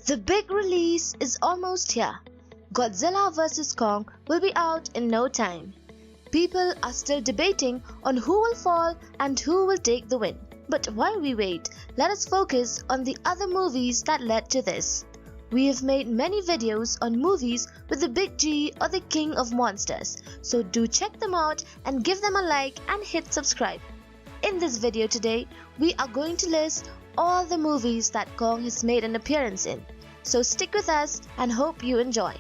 The big release is almost here. Godzilla vs. Kong will be out in no time. People are still debating on who will fall and who will take the win. But while we wait, let us focus on the other movies that led to this. We have made many videos on movies with the big G or the king of monsters, so do check them out and give them a like and hit subscribe. In this video today, we are going to list all the movies that Kong has made an appearance in. So stick with us and hope you enjoy.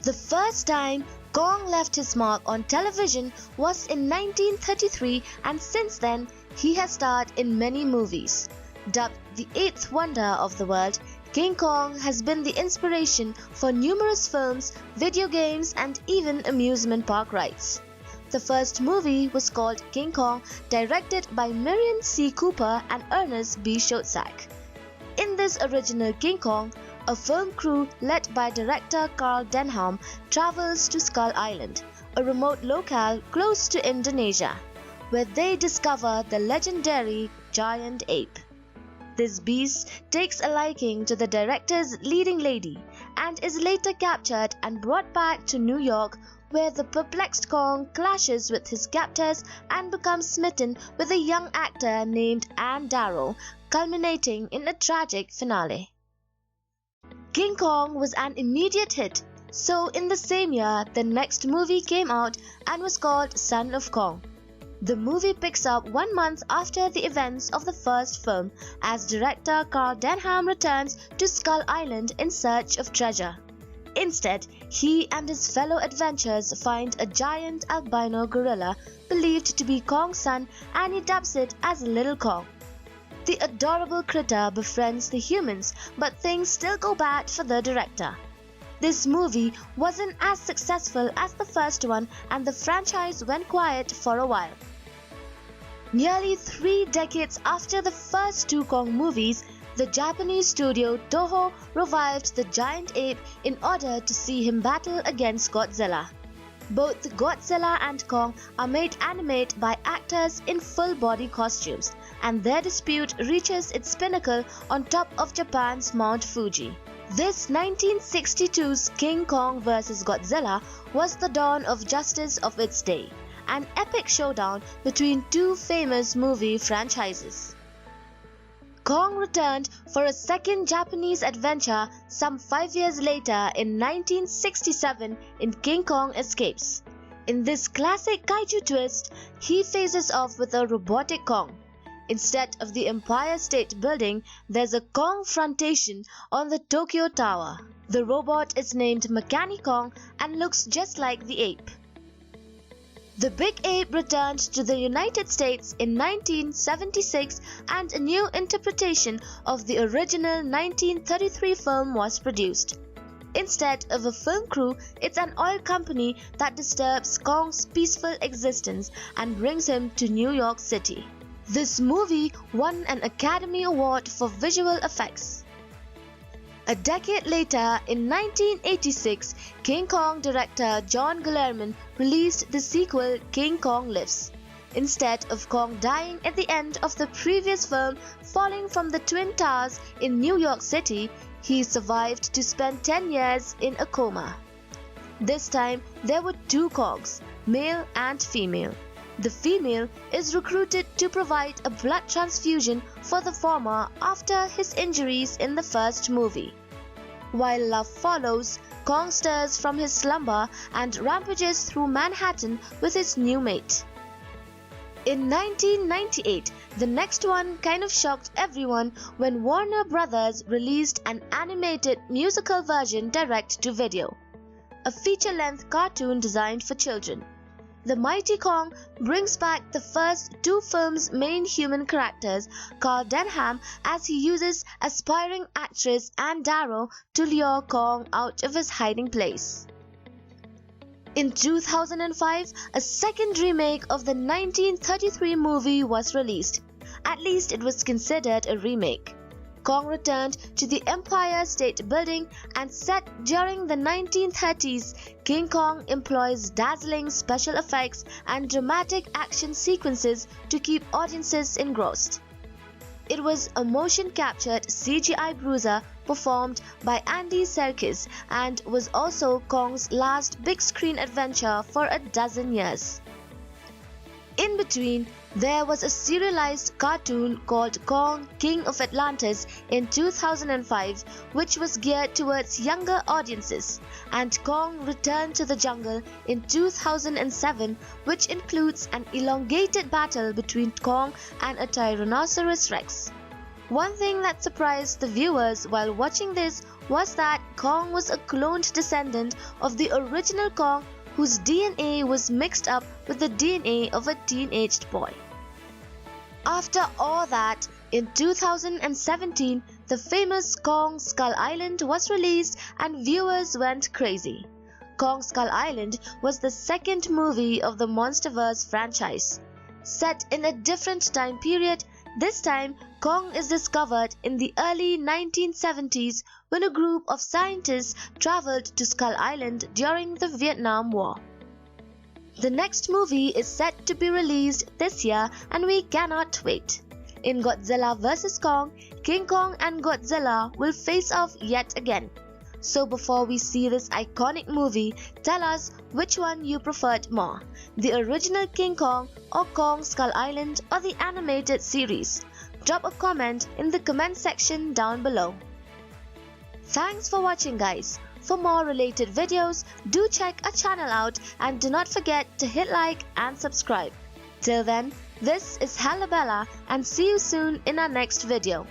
The first time Kong left his mark on television was in 1933, and since then he has starred in many movies. Dubbed the eighth wonder of the world, King Kong has been the inspiration for numerous films, video games and even amusement park rides. The first movie was called King Kong, directed by Merian C and Ernest B. Schoedsack. In this original King Kong, a film crew led by director Carl Denham travels to Skull Island, a remote locale close to Indonesia, where they discover the legendary giant ape. This beast takes a liking to the director's leading lady and is later captured and brought back to New York, where the perplexed Kong clashes with his captors and becomes smitten with a young actor named Ann Darrow, culminating in a tragic finale. King Kong was an immediate hit, so in the same year the next movie came out and was called Son of Kong. The movie picks up 1 month after the events of the first film, as director Carl Denham returns to Skull Island in search of treasure. Instead, he and his fellow adventurers find a giant albino gorilla believed to be Kong's son, and he dubs it as Little Kong. The adorable critter befriends the humans, but things still go bad for the director. This movie wasn't as successful as the first one, and the franchise went quiet for a while. Nearly 3 decades after the first two Kong movies, the Japanese studio Toho revived the giant ape in order to see him battle against Godzilla. Both Godzilla and Kong are made animate by actors in full-body costumes, and their dispute reaches its pinnacle on top of Japan's Mount Fuji. This 1962's King Kong vs. Godzilla was the dawn of justice of its day, an epic showdown between two famous movie franchises. Kong returned for a second Japanese adventure some 5 years later in 1967 in King Kong Escapes. In this classic kaiju twist, he faces off with a robotic Kong. Instead of the Empire State Building, there's a Kong-frontation on the Tokyo Tower. The robot is named Mechanic Kong and looks just like the ape. The big ape returned to the United States in 1976, and a new interpretation of the original 1933 film was produced. Instead of a film crew, it's an oil company that disturbs Kong's peaceful existence and brings him to New York City. This movie won an Academy Award for visual effects. A decade later, in 1986, King Kong director John Guillermin released the sequel King Kong Lives. Instead of Kong dying at the end of the previous film, falling from the Twin Towers in New York City, he survived to spend 10 years in a coma. This time, there were two Kongs, male and female. The female is recruited to provide a blood transfusion for the former after his injuries in the first movie. While love follows, Kong stirs from his slumber and rampages through Manhattan with his new mate. In 1998, the next one kind of shocked everyone when Warner Brothers released an animated musical version direct-to-video, a feature-length cartoon designed for children. The Mighty Kong brings back the first two films' main human characters, Carl Denham, as he uses aspiring actress Ann Darrow to lure Kong out of his hiding place. In 2005, a second remake of the 1933 movie was released. At least it was considered a remake. Kong returned to the Empire State Building, and set during the 1930s, King Kong employs dazzling special effects and dramatic action sequences to keep audiences engrossed. It was a motion-captured CGI bruiser performed by Andy Serkis and was also Kong's last big-screen adventure for a dozen years. In between, there was a serialized cartoon called Kong, King of Atlantis in 2005, which was geared towards younger audiences, and Kong Returned to the Jungle in 2007, which includes an elongated battle between Kong and a Tyrannosaurus Rex. One thing that surprised the viewers while watching this was that Kong was a cloned descendant of the original Kong, whose DNA was mixed up with the DNA of a teenaged boy. After all that, in 2017, the famous Kong Skull Island was released and viewers went crazy. Kong Skull Island was the second movie of the MonsterVerse franchise. Set in a different time period, this time Kong is discovered in the early 1970s when a group of scientists traveled to Skull Island during the Vietnam War. The next movie is set to be released this year and we cannot wait. In Godzilla vs. Kong, King Kong and Godzilla will face off yet again. So before we see this iconic movie, tell us which one you preferred more, the original King Kong or Kong Skull Island or the animated series. Drop a comment in the comment section down below. Thanks for watching, guys. For more related videos, do check our channel out and do not forget to hit like and subscribe. Till then, this is Halabella and see you soon in our next video.